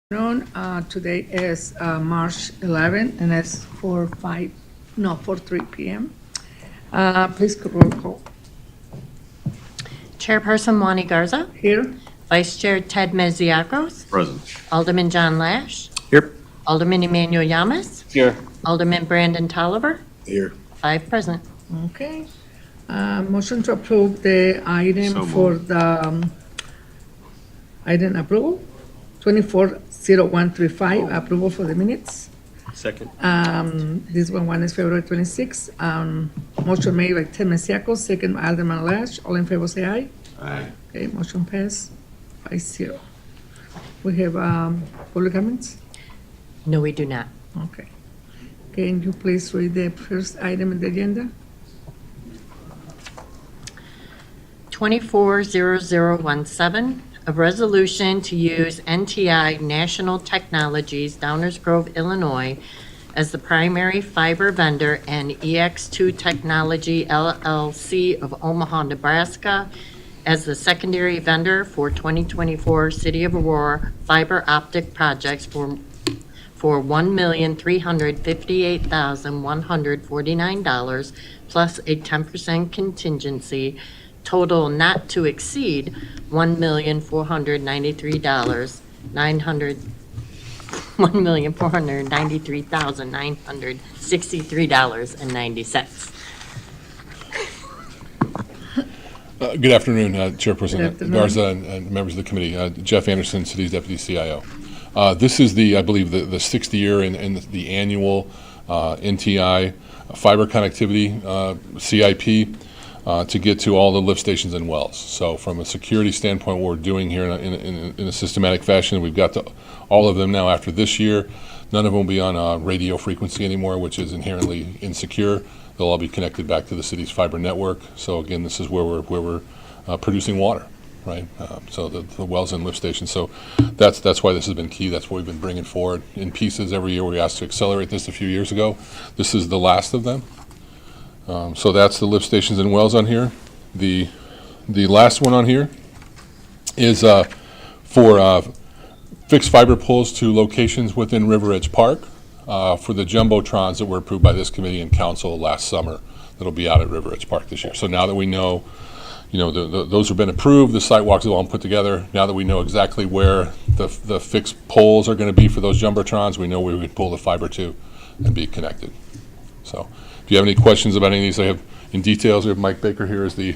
Today is March 11, and it's 4:03 p.m. Please call roll call. Chairperson Wani Garza. Here. Vice Chair Ted Meziakos. Present. Alderman John Lash. Here. Alderman Emmanuel Yamas. Here. Alderman Brandon Tolliver. Here. 5 present. Okay. Motion to approve the item So for the item approval, 240135, approval for the minutes. Second. This one is February 26. Motion made by Ted Mesiacos, second by Alderman Lash. All in favor, say aye. Aye. Okay, motion passed 5-0. We have public comments? No, we do not. Okay. Can you please read the first item in the agenda? 240017, a resolution to use NTI National Technologies, Downers Grove, Illinois, as the primary fiber vendor, and EX2 Technology LLC of Omaha, Nebraska, as the secondary vendor for 2024 City of Aurora fiber optic projects for $1,358,149 plus a 10% contingency, total not to exceed $1,493,963.90. Good afternoon, Chairperson Good afternoon. Garza and members of the committee. Jeff Anderson, City's Deputy CIO. This is I believe, the 6th year in the annual NTI fiber connectivity CIP to get to all the lift stations and wells. So from a security standpoint, what we're doing here in a systematic fashion, we've got all of them now after this year. None of them will be on radio frequency anymore, which is inherently insecure. They'll all be connected back to the city's fiber network. So again, this is where we're producing water, right? So the wells and lift stations. So that's why this has been key. That's what we've been bringing forward in pieces every year. We asked to accelerate this a few years ago. This is the last of them. So that's the lift stations and wells on here. The last one on here is for fixed fiber poles to locations within River Edge Park for the jumbotrons that were approved by this committee and council last summer that'll be out at River Edge Park this year. So now that we know, those have been approved, the sidewalks are all put together. Now that we know exactly where the fixed poles are going to be for those jumbotrons, we know where we can pull the fiber to and be connected. So if you have any questions about any of these, I have in details. We have Mike Baker here as the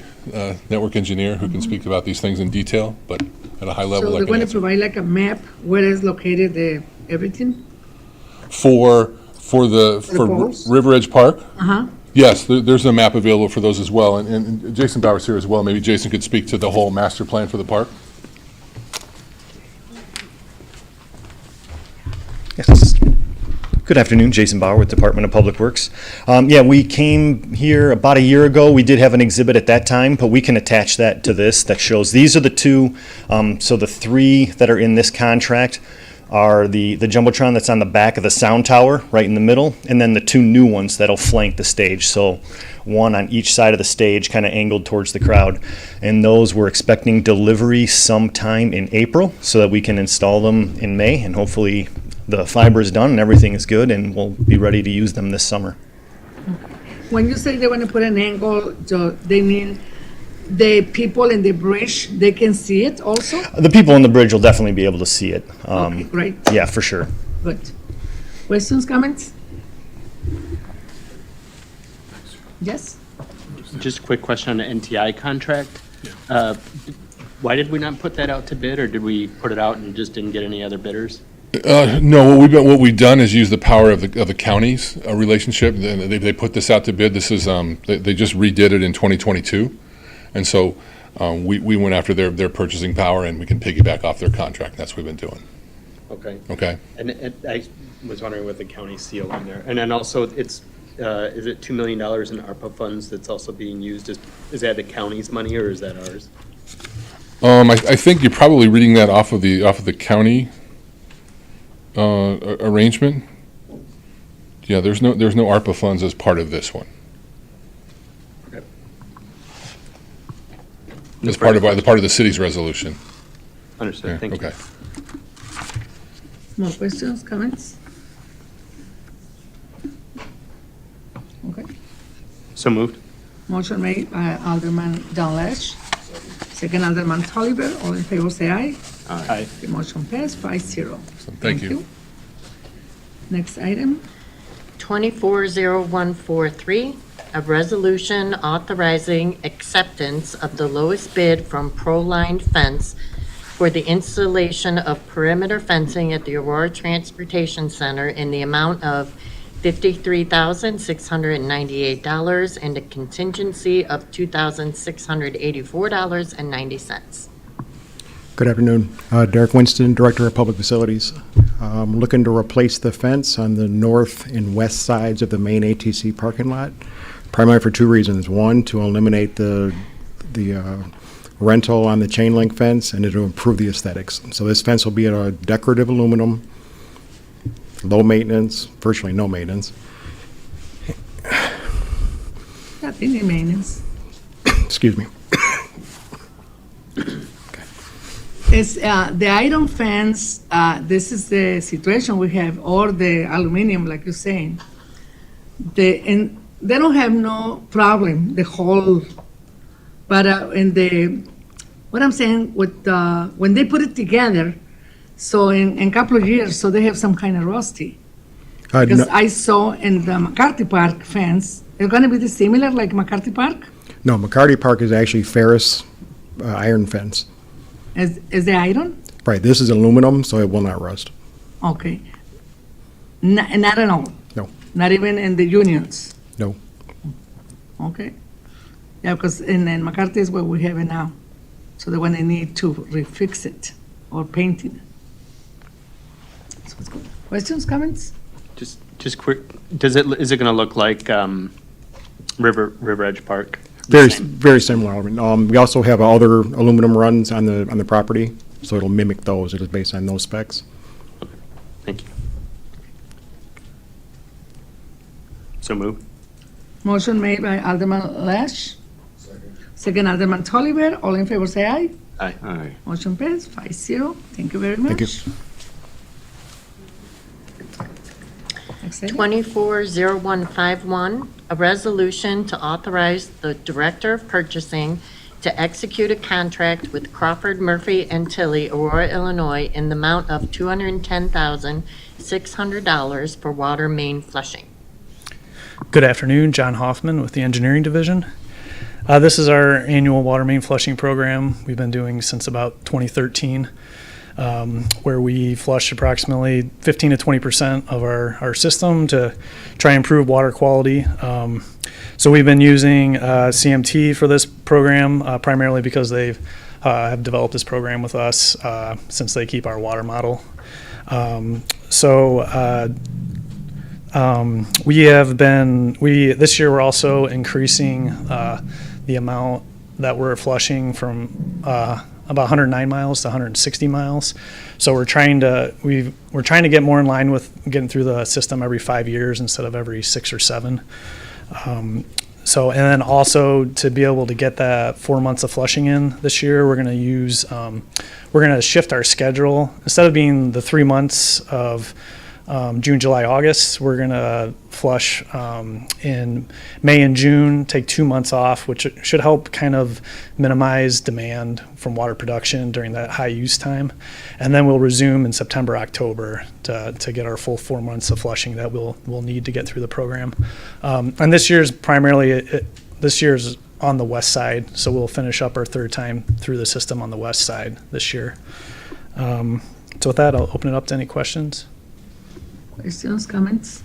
network engineer who can speak about these things in detail, but at a high level, So I they're can going to answer. provide like a map where is located everything? For poles? River Edge Park, Uh-huh. yes, there's a map available for those as well. And Jason Bauer's here as well. Maybe Jason could speak to the whole master plan for the park. Yes. Good afternoon, Jason Bauer with Department of Public Works. We came here about a year ago. We did have an exhibit at that time, but we can attach that to this that shows these are the two. So the 3 that are in this contract are the jumbotron that's on the back of the sound tower right in the middle, and then the 2 new ones that'll flank the stage. So one on each side of the stage, kind of angled towards the crowd. And those we're expecting delivery sometime in April so that we can install them in May, and hopefully the fiber is done and everything is good, and we'll be ready to use them this summer. When you say they want to put an angle, so they mean the people in the bridge, they can see it also? The people on the bridge will definitely be able to see it. Okay, great, Yeah, for sure. good. Questions, comments? Yes? Just a quick question on the NTI contract. Why did we not put that out to bid, or did we put it out and just didn't get any other bidders? No, what we've done is use the power of the county's relationship. They put this out to bid. This is they just redid it in 2022, and so we went after their purchasing power, and we can piggyback off their contract. That's what we've been doing. Okay. Okay. And I was wondering with the county seal on there. And then also, is it $2 million in ARPA funds that's also being used? Is that the county's money, or is that ours? I think you're probably reading that off of the county arrangement. Yeah, there's no ARPA funds as part of this one. Okay. As part of the city's resolution. Understood, Yeah, thank you. okay. More questions, comments? Okay. So moved. Motion made by Alderman Dallesh, second Alderman Tolliver. All in favor, say aye. Aye. The motion passed 5-0. Thank you. Next item. 240143, a resolution authorizing acceptance of the lowest bid from Proline Fence for the installation of perimeter fencing at the Aurora Transportation Center in the amount of $53,698 and a contingency of $2,684.90. Good afternoon. Derek Winston, Director of Public Facilities. Looking to replace the fence on the north and west sides of the main ATC parking lot, primarily for two reasons. One, to eliminate the rental on the chain link fence, and to improve the aesthetics. So this fence will be a decorative aluminum, low maintenance, virtually no maintenance. Not any maintenance. Excuse me. It's the iron fence, this is the situation we have, or the aluminum, like you're saying. And they don't have no problem, the whole, but what I'm saying with, when they put it together, so in a couple of years, so they have some kind of rusty. Because No, I saw in the McCarthy Park fence, it's gonna be the similar like McCarthy Park? no, McCarty Park is actually ferrous iron fence. Is the iron? Right, this is aluminum, so it will not rust. Okay. Not at all? No. Not even in the unions? No. Okay. Yeah, because in McCarthy is where we have it now. So they when they need to refix it or paint it. So it's good. Questions, comments? Just quick, is it gonna look like, River Edge Park? Very similar. We also have other aluminum runs on the property, so it'll mimic those. It is based on those specs. Thank you. So moved. Motion made by Alderman Lash. Second Alderman Tolliver. All in favor, say aye. Aye. Aye. Motion passed 5-0. Thank you very much. Thank you. Next item. 240151, a resolution to authorize the Director of Purchasing to execute a contract with Crawford Murphy and Tilly, Aurora, Illinois, in the amount of $210,600 for water main flushing. Good afternoon, John Hoffman with the Engineering Division. This is our annual water main flushing program we've been doing since about 2013, where we flush approximately 15 to 20% of our system to try and improve water quality. So we've been using CMT for this program, primarily because they've have developed this program with us since they keep our water model. This year we're also increasing the amount that we're flushing from about 109 miles to 160 miles. So we're trying to get more in line with getting through the system every 5 years instead of every 6 or 7. And then also to be able to get that 4 months of flushing in this year, we're going to shift our schedule. Instead of being the 3 months of June, July, August, we're going to flush in May and June, take 2 months off, which should help kind of minimize demand from water production during that high use time. And then we'll resume in September, October to get our full 4 months of flushing that we'll need to get through the program. And this year's on the west side, so we'll finish up our third time through the system on the west side this year. So with that, I'll open it up to any questions. Questions, comments?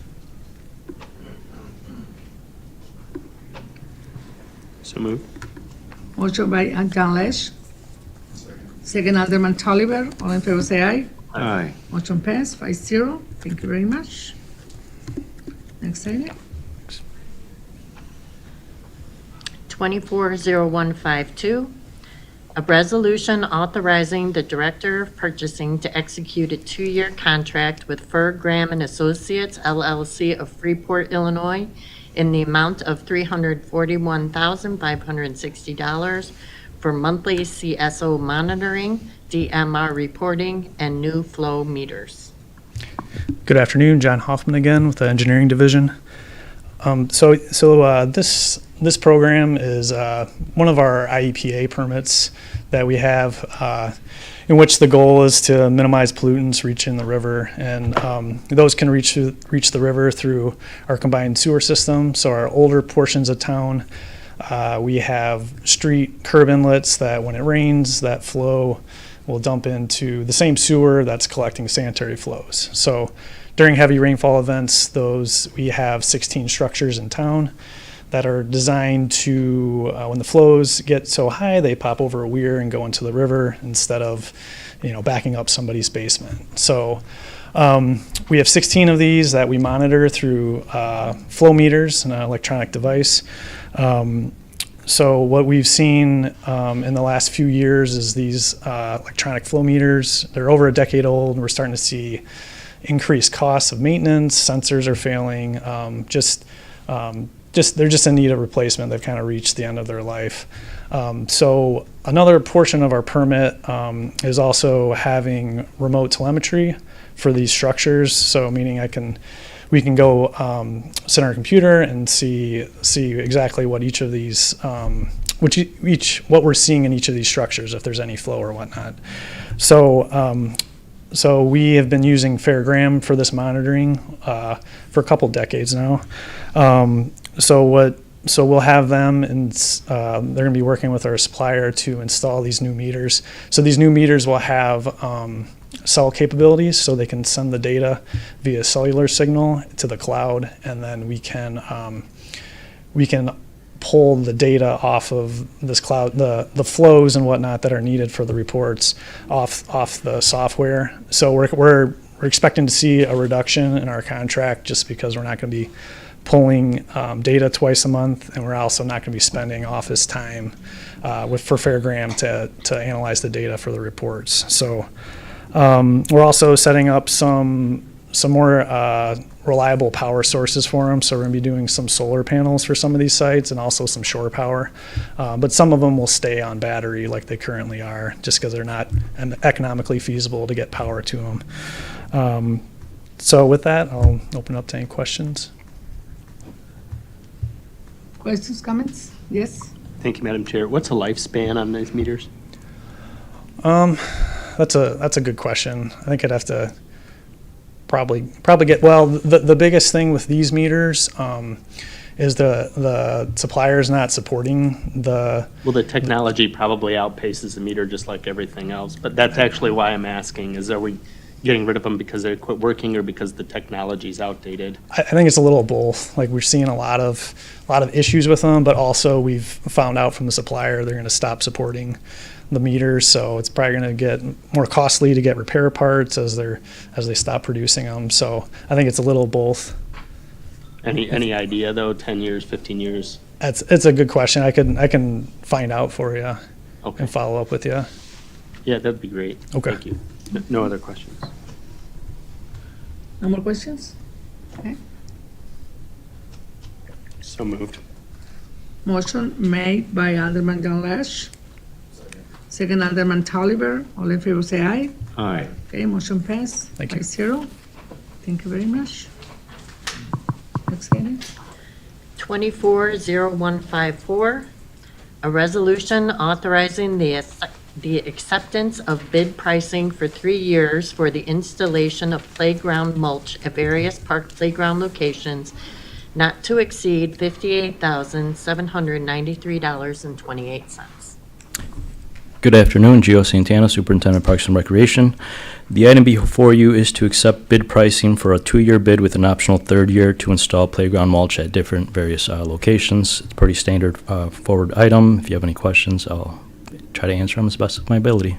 So moved. Motion by John Lesh. Second Alderman Tolliver. All in favor, say aye. Aye. Motion passed 5-0. Thank you very much. Next item. 240152, a resolution authorizing the Director of Purchasing to execute a 2-year contract with Fur Graham and Associates LLC of Freeport, Illinois, in the amount of $341,560 for monthly CSO monitoring, DMR reporting, and new flow meters. Good afternoon, John Hoffman again with the Engineering Division. This program is one of our IEPA permits that we have, in which the goal is to minimize pollutants reaching the river, and those can reach the river through our combined sewer system. So our older portions of town, we have street curb inlets that when it rains, that flow will dump into the same sewer that's collecting sanitary flows. So during heavy rainfall events, we have 16 structures in town that are designed to, when the flows get so high, they pop over a weir and go into the river instead of, backing up somebody's basement. So we have 16 of these that we monitor through flow meters, an electronic device. So what we've seen in the last few years is these electronic flow meters, they're over a decade old, and we're starting to see increased costs of maintenance, sensors are failing, they're just in need of replacement. They've kind of reached the end of their life. So another portion of our permit is also having remote telemetry for these structures. So meaning we can go sit on our computer and see exactly what each of these, what we're seeing in each of these structures, if there's any flow or whatnot. So we have been using Fairgram for this monitoring for a couple decades now. So we'll have them, and they're going to be working with our supplier to install these new meters. So these new meters will have cell capabilities, so they can send the data via cellular signal to the cloud, and then we can pull the data off of this cloud, the flows and whatnot that are needed for the reports off the software. So we're expecting to see a reduction in our contract just because we're not going to be pulling data twice a month, and we're also not going to be spending office time for Fairgram to analyze the data for the reports. So we're also setting up some more reliable power sources for them. So we're going to be doing some solar panels for some of these sites and also some shore power. But some of them will stay on battery like they currently are, just because they're not economically feasible to get power to them. So with that, I'll open up to any questions. Questions, comments? Yes? Thank you, Madam Chair. What's the lifespan on these meters? That's a good question. I think I'd have to probably get, the biggest thing with these meters is the supplier's not supporting the. Well, the technology probably outpaces the meter just like everything else, but that's actually why I'm asking, are we getting rid of them because they quit working or because the technology's outdated? I think it's a little of both. Like, we're seeing a lot of issues with them, but also we've found out from the supplier they're going to stop supporting the meters, so it's probably going to get more costly to get repair parts as they stop producing them. So I think it's a little of both. Any idea though? 10 years, 15 years? It's a good question. I can find out for you. Okay. And follow up with you. Yeah, that'd be great. Okay. Thank you. No other questions. No more questions? Okay. So moved. Motion made by Alderman John Lash. Second, Alderman Tolliver. All in favor, say aye. Aye. Okay, motion passed. Thank you. 5-0. Thank you very much. Next item. 240154, a resolution authorizing the acceptance of bid pricing for 3 years for the installation of playground mulch at various park playground locations not to exceed $58,793.28. Good afternoon, Gio Santana, Superintendent of Parks and Recreation. The item before you is to accept bid pricing for a 2-year bid with an optional 3rd year to install playground mulch at different various locations. It's a pretty standard forward item. If you have any questions, I'll try to answer them as best of my ability.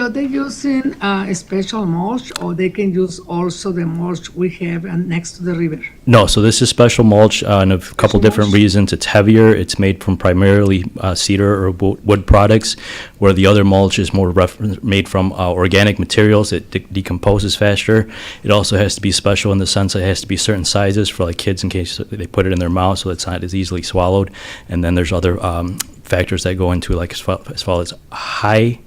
Are they using a special mulch, or they can use also the mulch we have next to the river? No, so this is special mulch and a couple Special different mulch? reasons. It's heavier. It's made from primarily cedar or wood products, where the other mulch is more made from organic materials. It decomposes faster. It also has to be special in the sense that it has to be certain sizes for like kids in case they put it in their mouth so it's not as easily swallowed. And then there's other factors that go into like as far as high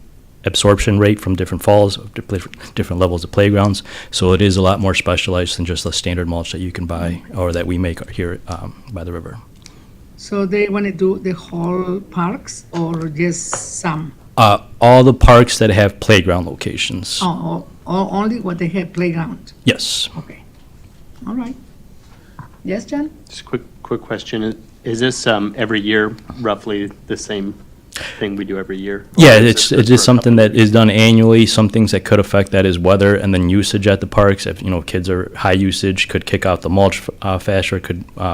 absorption rate from different falls, different levels of playgrounds. So it is a lot more specialized than just the standard mulch that you can buy or that we make here by the river. So they want to do the whole parks or just some? All the parks that have playground locations. Only what they have playground? Yes. Okay. All right. Yes, John? Just quick question. Is this every year roughly the same thing we do every year? Yeah, Or it's is it just for a something couple that is done annually. Some things that could affect that is weather and then usage at the parks. If, kids are high usage, could kick out the mulch faster,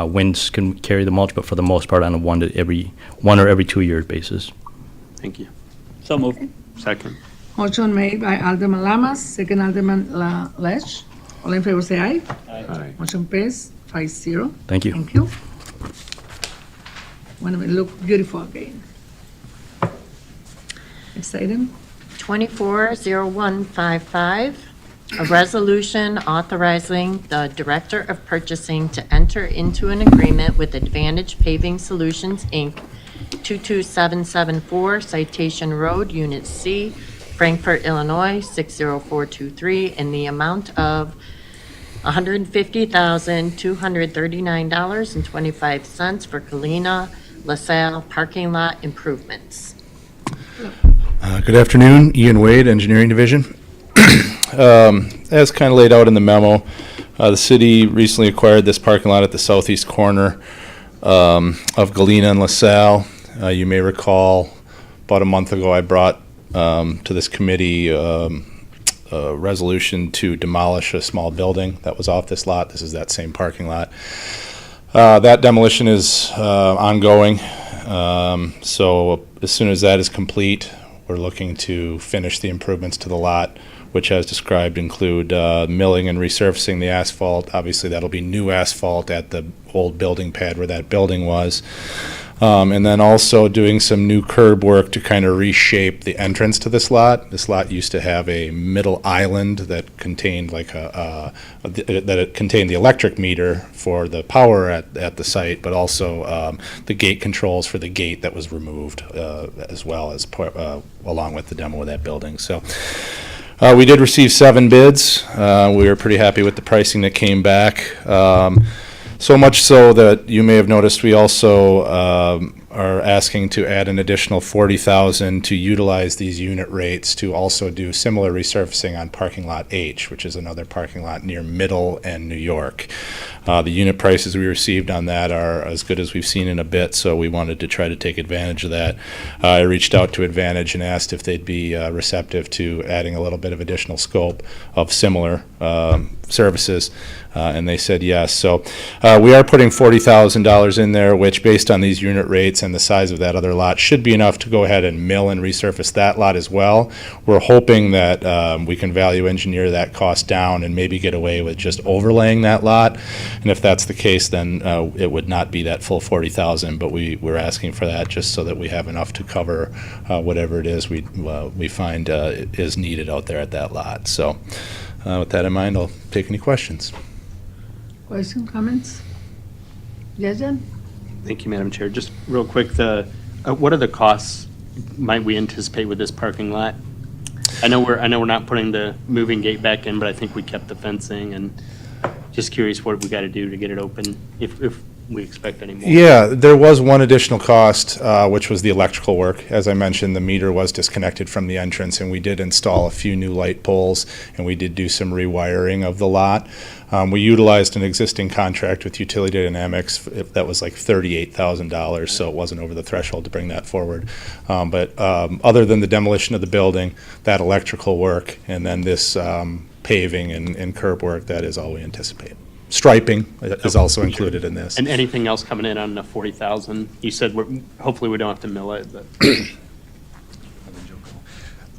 winds can carry the mulch, but for the most part on a one or every 2 year basis. Thank you. So moved. Second. Motion made by Alderman Lamas, second Alderman Lesh. All in favor, say aye. Aye. Motion passed 5-0. Thank you. Thank you. Want to look beautiful again. Next item. 240155, a resolution authorizing the Director of Purchasing to enter into an agreement with Advantage Paving Solutions, Inc., 22774 Citation Road, Unit C, Frankfort, Illinois, 60423, in the amount of $150,239.25 for Galena LaSalle parking lot improvements. Good afternoon, Ian Wade, Engineering Division. As kind of laid out in the memo, the city recently acquired this parking lot at the southeast corner of Galena and LaSalle. You may recall about a month ago I brought to this committee a resolution to demolish a small building that was off this lot. This is that same parking lot. That demolition is ongoing. So as soon as that is complete, we're looking to finish the improvements to the lot, which as described include milling and resurfacing the asphalt. Obviously, that'll be new asphalt at the old building pad where that building was. And then also doing some new curb work to kind of reshape the entrance to this lot. This lot used to have a middle island that contained that it contained the electric meter for the power at the site, but also the gate controls for the gate that was removed as well as along with the demo of that building. So we did receive 7 bids. We were pretty happy with the pricing that came back. So much so that you may have noticed we also are asking to add an additional $40,000 to utilize these unit rates to also do similar resurfacing on parking lot H, which is another parking lot near Middle and New York. The unit prices we received on that are as good as we've seen in a bit, so we wanted to try to take advantage of that. I reached out to Advantage and asked if they'd be receptive to adding a little bit of additional scope of similar services, and they said yes. So we are putting $40,000 in there, which based on these unit rates and the size of that other lot should be enough to go ahead and mill and resurface that lot as well. We're hoping that we can value engineer that cost down and maybe get away with just overlaying that lot. And if that's the case, then it would not be that full $40,000, but we're asking for that just so that we have enough to cover whatever it is we find is needed out there at that lot. So with that in mind, I'll take any questions. Question, comments? Yes, John? Thank you, Madam Chair. Just real quick, what are the costs might we anticipate with this parking lot? I know we're not putting the moving gate back in, but I think we kept the fencing, and just curious what we got to do to get it open if we expect any more. Yeah, there was one additional cost, which was the electrical work. As I mentioned, the meter was disconnected from the entrance, and we did install a few new light poles, and we did do some rewiring of the lot. We utilized an existing contract with Utility Dynamics. That was like $38,000, so it wasn't over the threshold to bring that forward. But other than the demolition of the building, that electrical work, and then this paving and curb work, that is all we anticipate. Striping is also included in this. And anything else coming in on the 40,000? You said hopefully we don't have to mill it, but.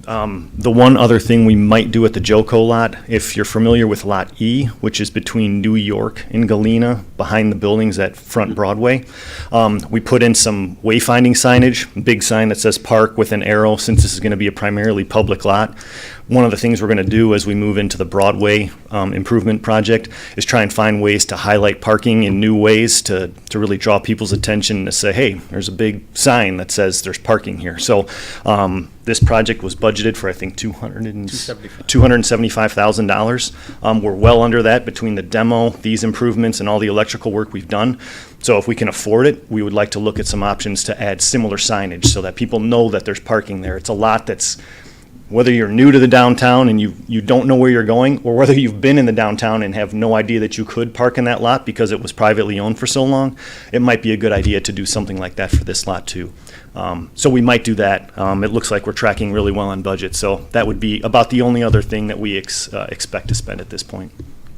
The one other thing we might do at the Joco lot, if you're familiar with Lot E, which is between New York and Galena, behind the buildings at Front Broadway, we put in some wayfinding signage, big sign that says park with an arrow, since this is going to be a primarily public lot. one of the things we're going to do as we move into the Broadway improvement project is try and find ways to highlight parking in new ways to really draw people's attention to say, hey, there's a big sign that says there's parking here. So this project was budgeted for, I think, $275,000. We're well under that between the demo, these improvements, and all the electrical work we've done. So if we can afford it, we would like to look at some options to add similar signage so that people know that there's parking there. It's a lot that's, whether you're new to the downtown and you don't know where you're going, or whether you've been in the downtown and have no idea that you could park in that lot because it was privately owned for so long, it might be a good idea to do something like that for this lot too. So we might do that. It looks like we're tracking really well on budget, so that would be about the only other thing that we expect to spend at this point.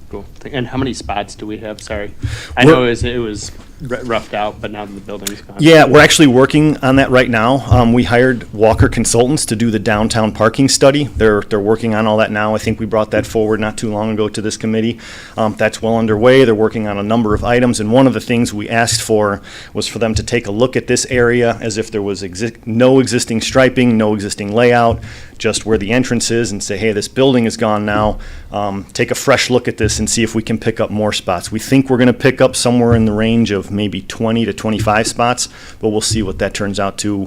Cool. And how many spots do we have? Sorry. I know it was roughed out, but now that the building's gone. Yeah, we're actually working on that right now. We hired Walker Consultants to do the downtown parking study. They're working on all that now. I think we brought that forward not too long ago to this committee. That's well underway. They're working on a number of items, and one of the things we asked for was for them to take a look at this area as if there was no existing striping, no existing layout, just where the entrance is, and say, hey, this building is gone now. Take a fresh look at this and see if we can pick up more spots. We think we're going to pick up somewhere in the range of maybe 20 to 25 spots, but we'll see what that turns out to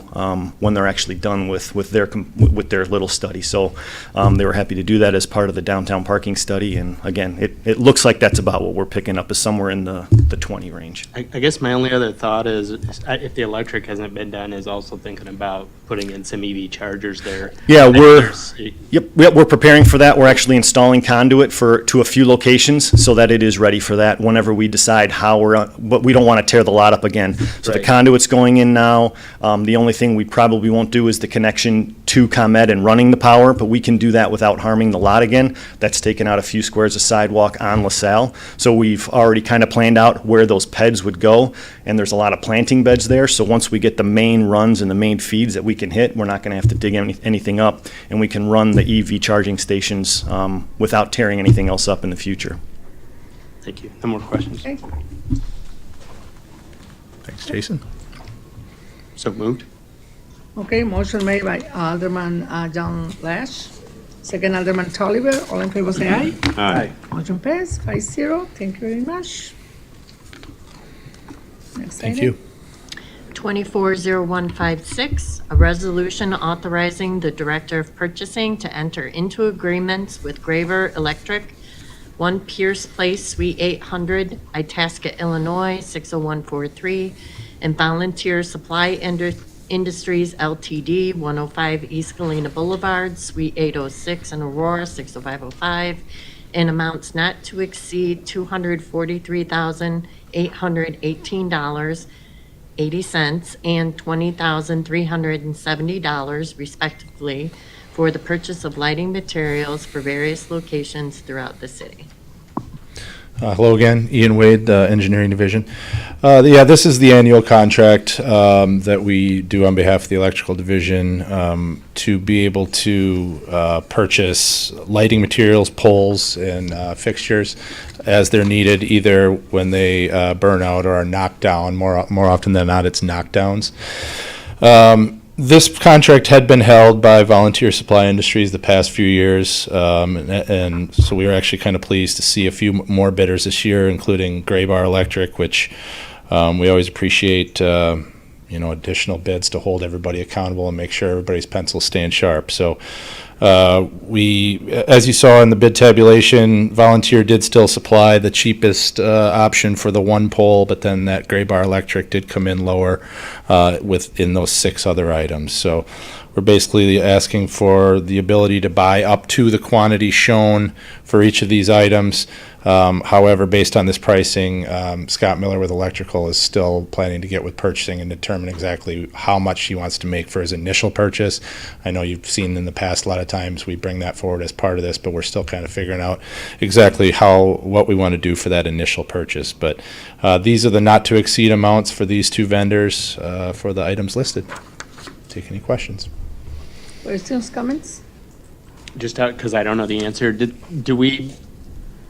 when they're actually done with their little study. So they were happy to do that as part of the downtown parking study, and again, it looks like that's about what we're picking up, is somewhere in the 20 range. I guess my only other thought is, if the electric hasn't been done, is also thinking about putting in some EV chargers there. Yeah, we're preparing for that. We're actually installing conduit to a few locations so that it is ready for that whenever we decide but we don't want to tear the lot up again. So the Right. conduit's going in now. The only thing we probably won't do is the connection to ComEd and running the power, but we can do that without harming the lot again. That's taken out a few squares of sidewalk on LaSalle. So we've already kind of planned out where those PEDs would go, and there's a lot of planting beds there. So once we get the main runs and the main feeds that we can hit, we're not going to have to dig anything up, and we can run the EV charging stations without tearing anything else up in the future. Thank you. No more questions. Okay. Thanks, Jason. So moved. Okay, motion made by Alderman John Lash, second Alderman Tolliver. All in favor, say aye. Aye. Motion passed, 5-0. Thank you very much. Next Thank item. you. 240156, a resolution authorizing the Director of Purchasing to enter into agreements with Graver Electric, 1 Pierce Place, Suite 800, Itasca, Illinois, 60143, and Volunteer Supply Industries Ltd., 105 East Galena Boulevard, Suite 806, in Aurora, 60505, in amounts not to exceed $243,818.80 and $20,370 respectively for the purchase of lighting materials for various locations throughout the city. Hello again, Ian Wade, Engineering Division. This is the annual contract that we do on behalf of the Electrical Division to be able to purchase lighting materials, poles, and fixtures as they're needed, either when they burn out or are knocked down. More often than not, it's knockdowns. This contract had been held by Volunteer Supply Industries the past few years, and so we were actually kind of pleased to see a few more bidders this year, including Graybar Electric, which we always appreciate, additional bids to hold everybody accountable and make sure everybody's pencils staying sharp. So as you saw in the bid tabulation, Volunteer did still supply the cheapest option for the 1 pole, but then that Graybar Electric did come in lower within those 6 other items. So we're basically asking for the ability to buy up to the quantity shown for each of these items. However, based on this pricing, Scott Miller with Electrical is still planning to get with purchasing and determine exactly how much he wants to make for his initial purchase. I know you've seen in the past a lot of times we bring that forward as part of this, but we're still kind of figuring out exactly what we want to do for that initial purchase. But these are the not to exceed amounts for these 2 vendors for the items listed. Take any questions. Questions, comments? Just out, because I don't know the answer, do we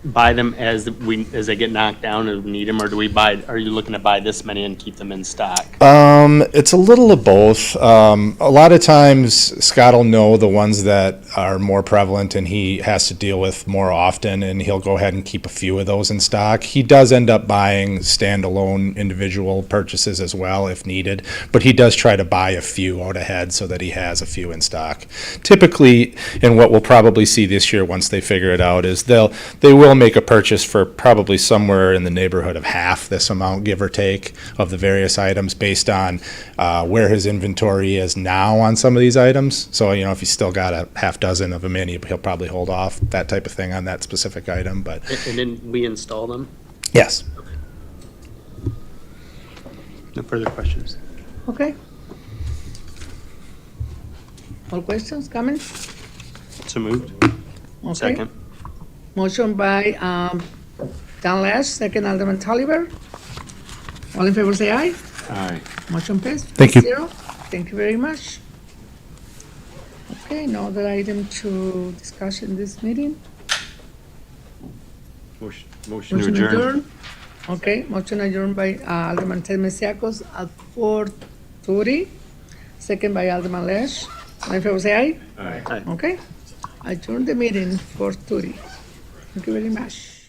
buy them as as they get knocked down and we need them, or are you looking to buy this many and keep them in stock? It's a little of both. A lot of times Scott will know the ones that are more prevalent and he has to deal with more often, and he'll go ahead and keep a few of those in stock. He does end up buying standalone individual purchases as well if needed, but he does try to buy a few out ahead so that he has a few in stock. Typically, and what we'll probably see this year once they figure it out, is they will make a purchase for probably somewhere in the neighborhood of half this amount, give or take, of the various items based on where his inventory is now on some of these items. So, if he's still got a half dozen of them in, he'll probably hold off, that type of thing, on that specific item, but And then we install them? yes. No further questions? Okay. All questions, comments? So moved. Okay. Second. Motion by Dan Lash, second Alderman Tolliver. All in favor say aye. Aye. Motion passed. Thank you. 5-0. Thank you very much. Okay, no other item to discuss in this meeting. Motion to adjourn. Okay, motion adjourned by Alderman Ted Mesiacos at 4:30, second by Alderman Lash. All in favor say aye. Aye. Okay, adjourn the meeting 4:30. Thank you very much.